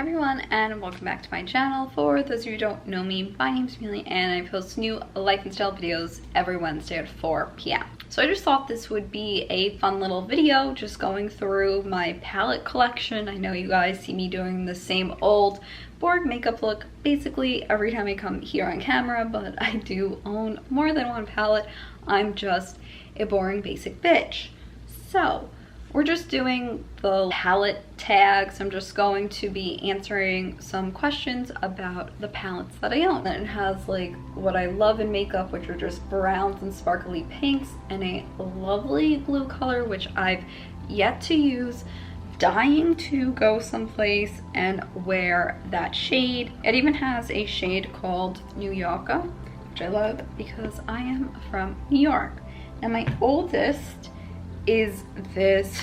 everyone, and welcome back to my channel. For those of you who don't know me, my name's Amelia and I post new life and style videos every Wednesday at 4 p.m. So I just thought this would be a fun little video, just going through my palette collection. I know you guys see me doing the same old boring makeup look basically every time I come here on camera, but I do own more than one palette. I'm just a boring basic bitch. So we're just doing the palette tags. I'm just going to be answering some questions about the palettes that I own. And it has like what I love in makeup, which are just browns and sparkly pinks, and a lovely blue color, which I've yet to use. Dying to go someplace and wear that shade. It even has a shade called New Yorker, which I love because I am from New York. And my oldest is this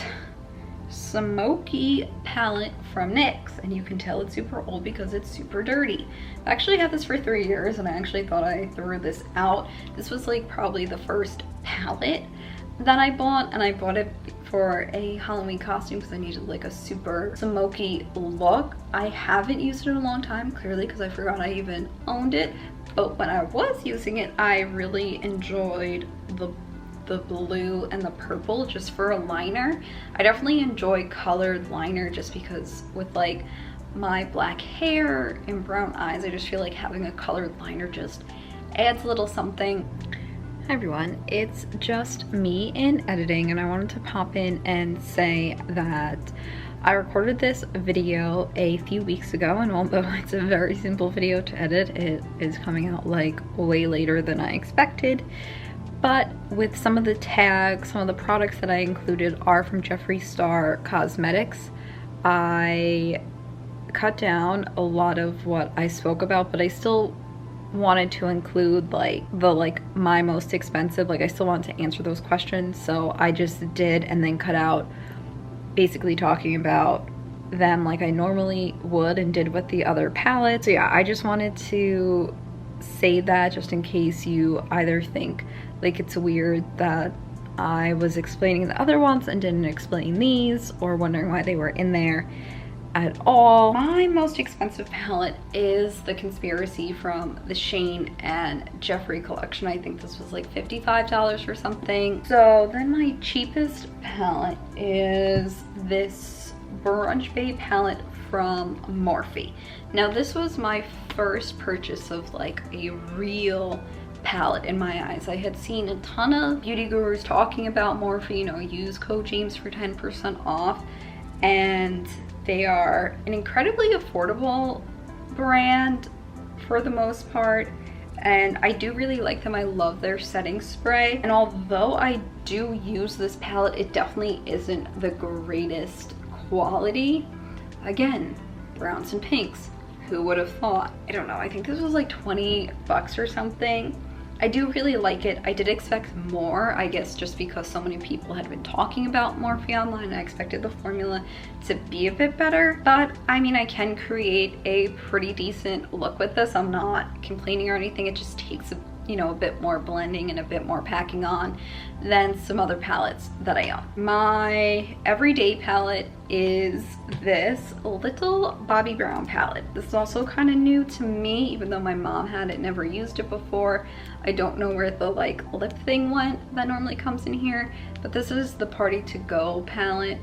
Smokey palette from NYX, and you can tell it's super old because it's super dirty. I actually had this for 3 years and I actually thought I threw this out. This was like probably the first palette that I bought, and I bought it for a Halloween costume because I needed like a super smoky look. I haven't used it in a long time, clearly because I forgot I even owned it, but when I was using it I really enjoyed the blue and the purple just for a liner. I definitely enjoy colored liner just because with like my black hair and brown eyes, I just feel like having a colored liner just adds a little something. Hi everyone, it's just me in editing, and I wanted to pop in and say that I recorded this video a few weeks ago, and although it's a very simple video to edit, it is coming out like way later than I expected. But with some of the tags, some of the products that I included are from Jeffree Star Cosmetics. I cut down a lot of what I spoke about, but I still wanted to include like my most expensive, like I still wanted to answer those questions, so I just did, and then cut out basically talking about them like I normally would and did with the other palettes. So yeah, I just wanted to say that just in case you either think like it's weird that I was explaining the other ones and didn't explain these, or wondering why they were in there at all. My most expensive palette is the Conspiracy from the Shane and Jeffree collection. I think this was like $55 or something. So then my cheapest palette is this Brunch Babe palette from Morphe. Now this was my first purchase of like a real palette in my eyes. I had seen a ton of beauty gurus talking about Morphe, you know, use code James for 10% off, and they are an incredibly affordable brand for the most part, and I do really like them. I love their setting spray, and although I do use this palette, it definitely isn't the greatest quality. Again, browns and pinks, who would have thought? I don't know, I think this was like 20 bucks or something. I do really like it. I did expect more, I guess just because so many people had been talking about Morphe online. I expected the formula to be a bit better, but I mean, I can create a pretty decent look with this. I'm not complaining or anything. It just takes a bit more blending and a bit more packing on than some other palettes that I own. My everyday palette is this little Bobbi Brown palette. This is also kind of new to me, even though my mom had it, never used it before. I don't know where the like lip thing went that normally comes in here, but this is the Party to Go palette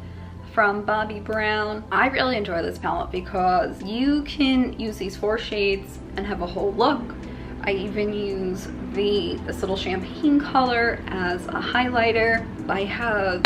from Bobbi Brown. I really enjoy this palette because you can use these 4 shades and have a whole look. I even use this little champagne color as a highlighter. I have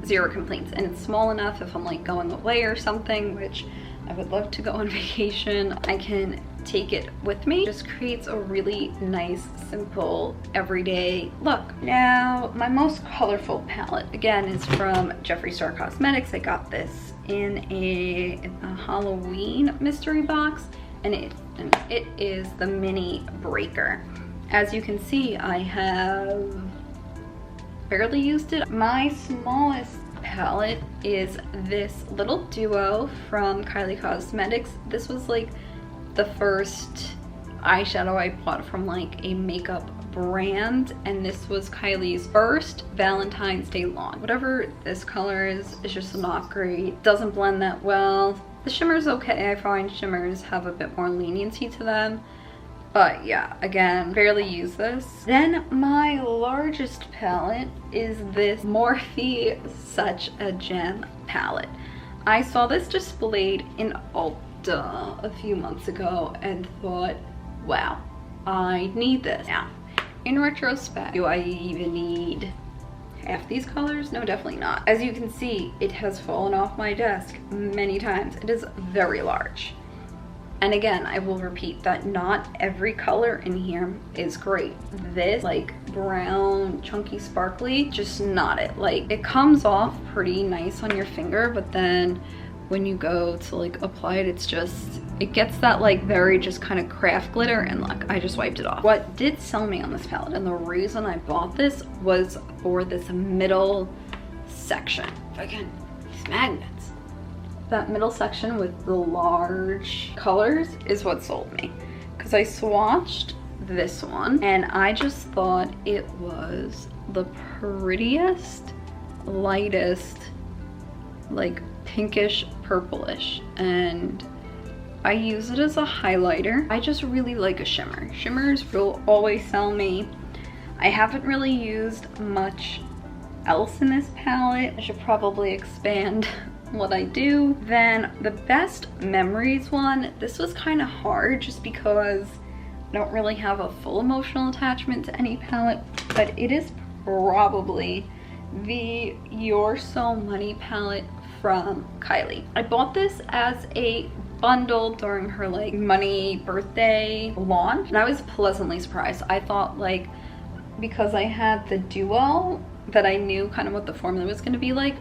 zero complaints, and it's small enough if I'm like going away or something, which I would love to go on vacation. I can take it with me. It just creates a really nice, simple, everyday look. Now, my most colorful palette, again, is from Jeffree Star Cosmetics. I got this in a Halloween mystery box, and it is the Mini Breaker. As you can see, I have barely used it. My smallest palette is this little duo from Kylie Cosmetics. This was like the first eyeshadow I bought from like a makeup brand, and this was Kylie's first Valentine's Day launch. Whatever this color is just not great. Doesn't blend that well. The shimmer's okay. I find shimmers have a bit more leniency to them. But yeah, again, barely use this. Then my largest palette is this Morphe Such a Gem palette. I saw this displayed in Ulta a few months ago and thought, wow, I need this. Now, in retrospect, do I even need half these colors? No, definitely not. As you can see, it has fallen off my desk many times. It is very large. And again, I will repeat that not every color in here is great. This like brown, chunky, sparkly, just not it. Like it comes off pretty nice on your finger, but then when you go to like apply it, it gets that like very just kind of craft glitter, and look, I just wiped it off. What did sell me on this palette, and the reason I bought this was for this middle section. Again, these magnets. That middle section with the large colors is what sold me. Because I swatched this one and I just thought it was the prettiest, lightest, like pinkish purplish, and I use it as a highlighter. I just really like a shimmer. Shimmers will always sell me. I haven't really used much else in this palette. I should probably expand what I do. Then the Best Memories one, this was kind of hard just because I don't really have a full emotional attachment to any palette, but it is probably the You're So Money palette from Kylie. I bought this as a bundle during her like money birthday launch, and I was pleasantly surprised. I thought like, because I had the duo, that I knew kind of what the formula was going to be like,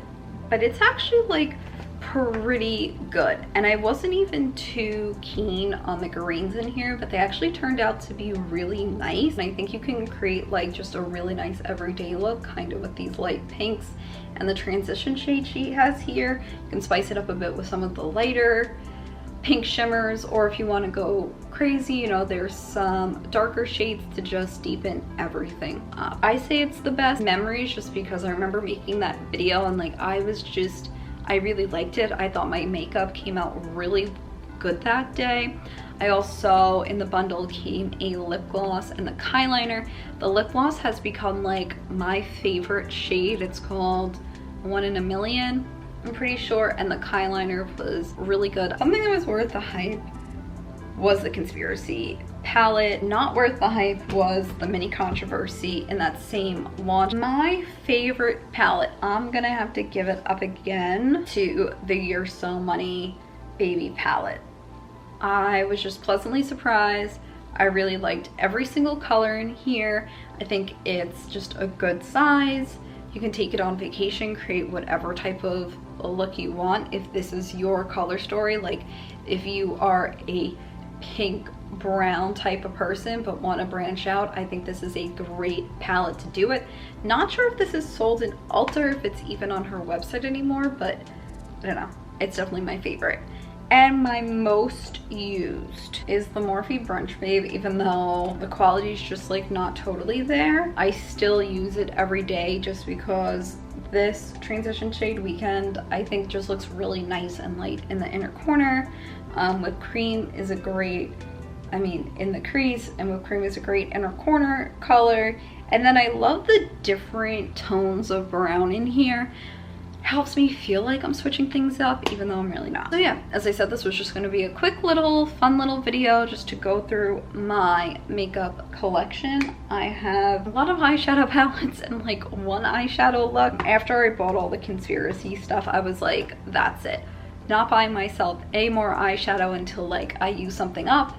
but it's actually like pretty good. And I wasn't even too keen on the greens in here, but they actually turned out to be really nice. And I think you can create like just a really nice everyday look kind of with these light pinks and the transition shade she has here. You can spice it up a bit with some of the lighter pink shimmers, or if you want to go crazy, you know, there's some darker shades to just deepen everything up. I say it's the Best Memories just because I remember making that video and like I really liked it. I thought my makeup came out really good that day. I also, in the bundle came a lip gloss and the eyeliner. The lip gloss has become like my favorite shade. It's called 1 in a Million, I'm pretty sure, and the eyeliner was really good. Something that was worth the hype was the Conspiracy palette. Not worth the hype was the Mini Controversy in that same launch. My favorite palette, I'm gonna have to give it up again to the You're So Money Baby palette. I was just pleasantly surprised. I really liked every single color in here. I think it's just a good size. You can take it on vacation, create whatever type of a look you want. If this is your color story, like if you are a pink brown type of person but want to branch out, I think this is a great palette to do it. Not sure if this is sold in Ulta or if it's even on her website anymore, but I don't know, it's definitely my favorite. And my most used is the Morphe Brunch Babe. Even though the quality is just like not totally there, I still use it every day just because this transition shade Weekend I think just looks really nice and light in the inner corner. With cream is a great, in the crease, and with cream is a great inner corner color. And then I love the different tones of brown in here. Helps me feel like I'm switching things up even though I'm really not. So yeah, as I said, this was just going to be a quick little fun little video just to go through my makeup collection. I have a lot of eyeshadow palettes and like one eyeshadow look. After I bought all the Conspiracy stuff, I was like, that's it. Not buying myself any more eyeshadow until like I use something up.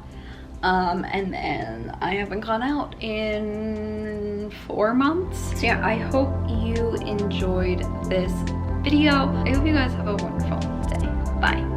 And then I haven't gone out in 4 months. So yeah, I hope you enjoyed this video. I hope you guys have a wonderful day. Bye.